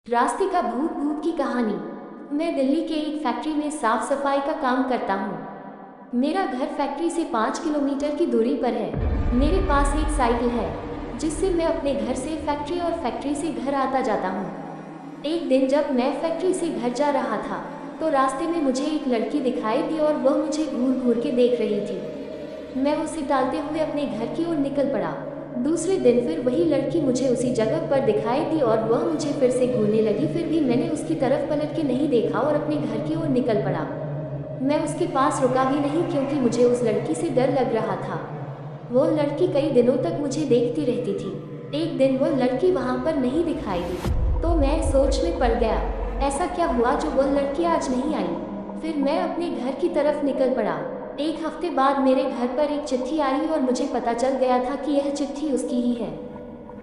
रास्ते का भूत भूत की कहानी। मैं दिल्ली के एक फैक्ट्री में साफ सफाई का काम करता हूँ। मेरा घर फैक्ट्री से 5 किलोमीटर की दूरी पर है। मेरे पास एक साइकिल है जिससे मैं अपने घर से फैक्ट्री और फैक्ट्री से घर आता जाता हूँ। एक दिन जब मैं फैक्ट्री से घर जा रहा था तो रास्ते में मुझे एक लड़की दिखाई दी और वह मुझे घूर घूर के देख रही थी। मैं उसे टालते हुए अपने घर की ओर निकल पड़ा। दूसरे दिन फिर वही लड़की मुझे उसी जगह पर दिखाई दी और वह मुझे फिर से घूरने लगी। फिर भी मैंने उसकी तरफ पलट के नहीं देखा और अपने घर की ओर निकल पड़ा। मैं उसके पास रुका भी नहीं क्योंकि मुझे उस लड़की से डर लग रहा था। वो लड़की कई दिनों तक मुझे देखती रहती थी। एक दिन वो लड़की वहाँ पर नहीं दिखाई दी तो मैं सोच में पड़ गया, ऐसा क्या हुआ जो वह लड़की आज नहीं आई। फिर मैं अपने घर की तरफ निकल पड़ा। एक हफ्ते बाद मेरे घर पर एक चिट्ठी आई और मुझे पता चल गया था कि यह चिट्ठी उसकी ही है।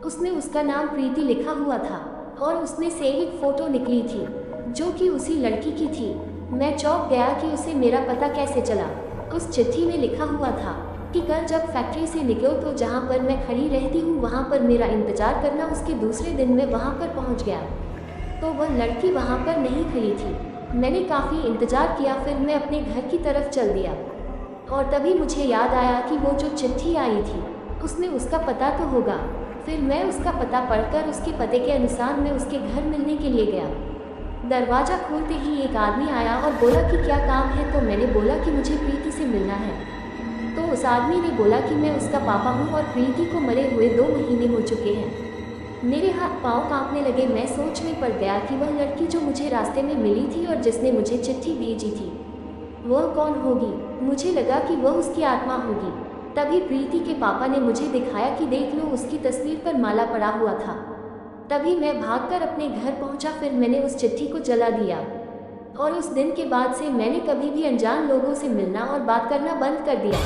उसमें उसका नाम प्रीति लिखा हुआ था और उसमें से एक फोटो निकली थी जो कि उसी लड़की की थी। मैं चौंक गया कि उसे मेरा पता कैसे चला। उस चिट्ठी में लिखा हुआ था कि कल जब फैक्ट्री से निकलो तो जहाँ पर मैं खड़ी रहती हूँ वहाँ पर मेरा इंतजार करना। उसके दूसरे दिन मैं वहाँ पर पहुँच गया तो वह लड़की वहाँ पर नहीं खड़ी थी। मैंने काफ़ी इंतजार किया, फिर मैं अपने घर की तरफ चल दिया और तभी मुझे याद आया कि वो जो चिट्ठी आई थी उसमें उसका पता तो होगा। फिर मैं उसका पता पढ़कर उसके पते के अनुसार मैं उसके घर मिलने के लिए गया। दरवाज़ा खोलते ही एक आदमी आया और बोला कि क्या काम है। तो मैंने बोला कि मुझे प्रीति से मिलना है। तो उस आदमी ने बोला कि मैं उसका पापा हूँ और प्रीति को मरे हुए 2 महीने हो चुके हैं। मेरे हाथ पाँव कांपने लगे। मैं सोच में पड़ गया कि वह लड़की जो मुझे रास्ते में मिली थी और जिसने मुझे चिट्ठी भेजी थी वह कौन होगी। मुझे लगा कि वह उसकी आत्मा होगी। तभी प्रीति के पापा ने मुझे दिखाया कि देख लो, उसकी तस्वीर पर माला पड़ा हुआ था। तभी मैं भागकर अपने घर पहुंचा। फिर मैंने उस चिट्ठी को जला दिया और उस दिन के बाद से मैंने कभी भी अनजान लोगों से मिलना और बात करना बंद कर दिया।